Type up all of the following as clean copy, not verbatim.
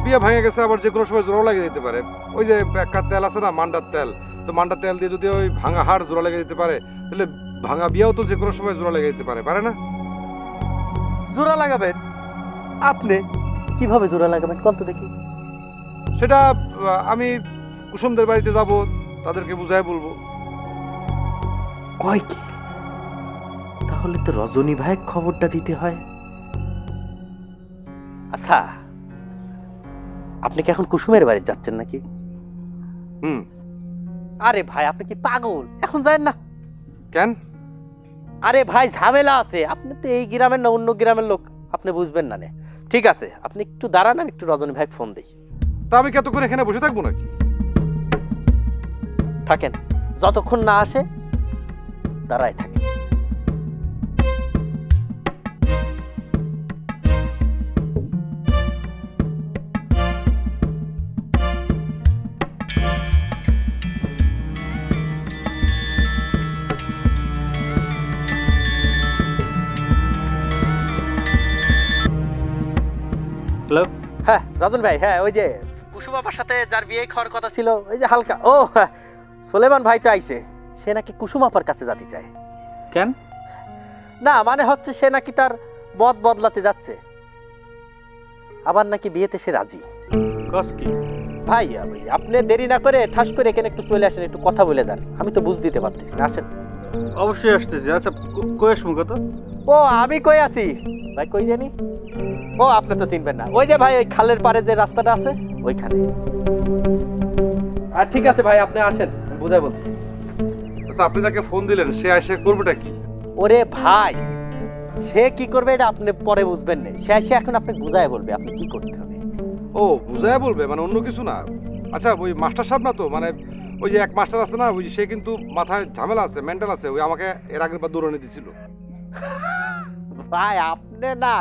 বিয়ে ভেঙে গেছে, আবার যে কোনো সময় জোড়া লেগে যেতে পারে। ওই যে একটা তেল আছে না, মান্ডার তেল, তো মান্ডার তেল দিয়ে যদি ওই ভাঙা হাড় জোড়া লেগে যেতে পারে, তাহলে ভাঙা বিয়েও তো যে কোনো সময় জোড়া লেগে যেতে পারে, পারে না? জোড়া লাগাবেন? আপনি কিভাবে জোড়া লাগাবেন কত দেখি? সেটা আমি কুসুমদের বাড়িতে যাব, তাদেরকে বুঝায় বলবো। কয় কি? তাহলে তো রজনী ভাই খবরটা দিতে হয়। আচ্ছা, আপনি কি এখন কুসুমের বাড়ি যাচ্ছেন নাকি? আরে ভাই, আপনি কি পাগল? এখন যায় না কেন? আরে ভাই, ঝামেলা আছে। আপনি তো এই গ্রামের না, অন্য গ্রামের লোক, আপনি বুঝবেন না। ঠিক আছে, আপনি একটু দাঁড়ান, আমি একটু রজনী ভাই ফোন দিই। তা আমি কত করে এখানে বসে থাকবো নাকি? থাকেন, যতক্ষণ না আসে দাঁড়ায় থাকেন। হ্যালো, হ্যাঁ রতন ভাই, হ্যাঁ ওই যে কুসুম আপার সাথে যার বিয়ে খাওয়ার কথা ছিল, ওই যে হালকা, ও হ্যাঁ, সোলেমান ভাই তো আইছে। সে নাকি কুসুম আপার কাছে যেতে চায়। কেন? না মানে হচ্ছে সে নাকি তার মত বদলাতে যাচ্ছে, আবার নাকি বিয়েতে সে রাজি। ভাই আপনি দেরি না করে ঠাস করে এখানে একটু চলে আসেন, একটু কথা বলে যান। আমি তো বুঝ দিতে পারতেছি না, আসেন। অবশ্যই আসতেছি। আচ্ছা, কই আসবো কত? ও আমি কই আছি ভাই, কই জানি। ও আপনি তো চিনবেন না, ওই যে ভাই ওই খালের পাড়ে যে রাস্তাটা আছে ওইখানে। আর ঠিক আছে ভাই, আপনি আসেন, বুঝাই বলতেছি। আচ্ছা, আপনি যাকে ফোন দিলেন সে এসে করবেটা কি? ওরে ভাই, সে কি করবে এটা আপনি পরে বুঝবেন না। সে এসে এখন আপনি বুঝাই বলবে আপনি কি করতে হবে। ও বুঝায় বলবে, মানে অন্য কিছু না? আচ্ছা, ওই মাস্টার সাহেব না তো, মানে ওই যে এক মাস্টার আছে না, ওই সে কিন্তু মাথায় ঝামেলা আছে, মেন্টাল আছে, ওই আমাকে এর আগের বার দৌড়ানি দিছিল। ভাই আপনি না,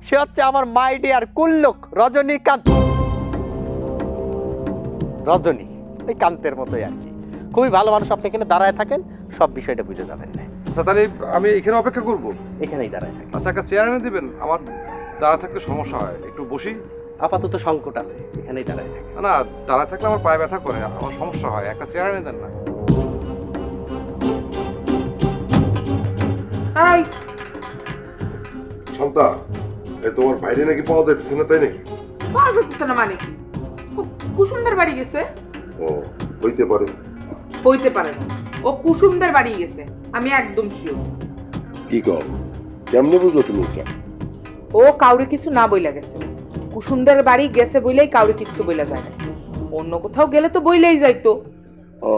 সে হচ্ছে আমার মাই ডিয়ার কুল্লুক রজনীকান্ত। রজনী ওই কান্তের মতোই আর কি, খুবই ভালো মানুষ। আপনি এখানে দাঁড়ায় থাকেন, সব বিষয়টা বুঝে যাবেন না। আচ্ছা, তাহলে আমি এখানে অপেক্ষা করবো? এখানেই দাঁড়ায় থাকেন। আচ্ছা, একটা চেয়ার এনে দিবেন, আমার দাঁড়া থাকতে সমস্যা হয়, একটু বসি। আপাতত সংকট আছে, এখানেই দাঁড়ায় থাকেন। না, দাঁড়ায় থাকলে আমার পায়ে ব্যথা করে, আমার সমস্যা হয়, একটা চেয়ার এনে দেন না। শান্তা, তোমার বাইরে নাকি পাওয়া যাইতেছে না, তাই নাকি? পাওয়া যাচ্ছে না মানে কি? কুসুমদের বাড়ি গেছে। ও হইতে পারে। হইতে পারে না, ও কুসুমদের বাড়ি গেছে, আমি একদম শিওর। কি কও? কেমনে বুঝলো তুমি এটা? ও কাউরে কিছু না বইলা গেছে, কুসুমদের বাড়ি গেছে বইলেই কাউরে কিছু বইলা যায় না। অন্য কোথাও গেলে তো বইলেই যাইতো। ও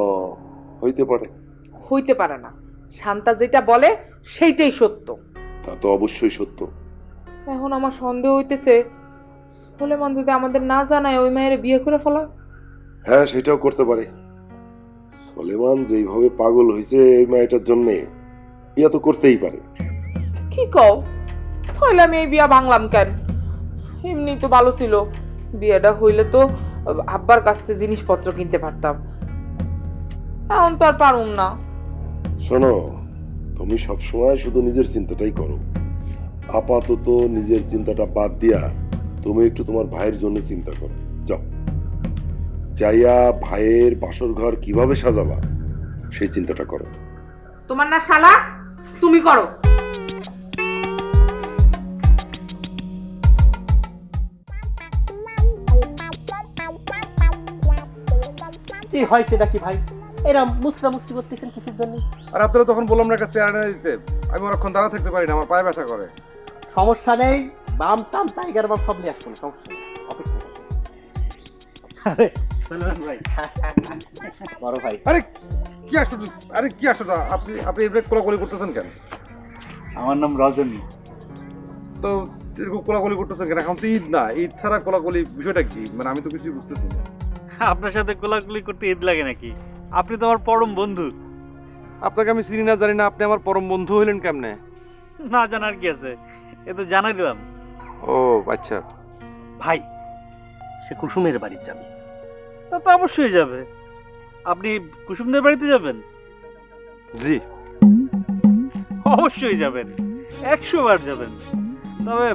হইতে পারে। হইতে পারে না, শান্তা যেটা বলে সেইটাই সত্য। তা তো অবশ্যই সত্য। এখন আমার সন্দেহ হইতেছে, সোলেমান যদি আমাদের না জানায় ওই মেয়ের বিয়ে করে ফেলা। হ্যাঁ, সেটাও করতে পারে। সোলেমান যেইভাবে পাগল হয়েছে এই মেয়েটার জন্য, বিয়া তো করতেই পারে। কি কও? তাহলে আমি এই বিয়া ভাঙলাম কেন? এমনি তো ভালো ছিল, বিয়েটা হইলে তো আব্বার কাছ থেকে জিনিসপত্র কিনতে পারতাম। এখন তো আর পারুম না। শোনো, তুমি সবসময় শুধু নিজের চিন্তাটাই করো। আপাতত নিজের চিন্তাটা বাদ দিয়া তুমি একটু তোমার ভাইয়ের জন্য চিন্তা করো। যাও, যাইয়া ভাইয়ের বাসর ঘর কিভাবে সাজাবা সেই চিন্তাটা করো। তোমার না শালা, তুমি করো। কি হয়েছে নাকি ভাই, এরা মুসরা মুসরি করতেছেন কিসের জন্য? আর আপনারা তখন বললাম না একটা চেয়ার এনে দিতে, আমি অনেকক্ষণ দাঁড়া থাকতে পারি না, আমার পায়ে ব্যথা করে। সমস্যা নেই, বাম টাম টাইগার বাম সব নিয়ে আসুন, সমস্যা নেই, অপেক্ষা করুন। আরে সোলেমান ভাই, বড় ভাই। আরে কি আসো, আরে কি আসো, আপনি এভাবে কোলাকুলি করতেছেন কেন? আমার নাম রজনী। তো এরকম কোলাকুলি করতেছেন কেন? এখন তো ঈদ না, ঈদ ছাড়া কোলাকুলি বিষয়টা কি? মানে আমি তো কিছুই বুঝতেছি না। আপনার সাথে কোলাকুলি করতে ঈদ লাগে নাকি? আপনি তো আমার পরম বন্ধু। আপনাকে আমি চিনি না জানি না, আপনি আমার পরম বন্ধু হইলেন কেমনে? না জানার কি আছে, এ তো জানাই দিলাম। ও আচ্ছা। ভাই সে কুসুমের বাড়ি যাবে। তা তো অবশ্যই যাবে। আপনি কুসুমদের বাড়িতে যাবেন? জি অবশ্যই যাবেন, 100 বার যাবেন। তবে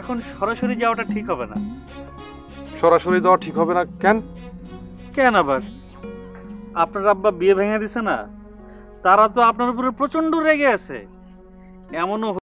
এখন সরাসরি যাওয়াটা ঠিক হবে না। সরাসরি যাওয়া ঠিক হবে না কেন? কেন আবার? আপনার আব্বা বিয়ে ভেঙে দিছে না, তারা তো আপনার উপরে প্রচন্ড রেগে আছে। এমনও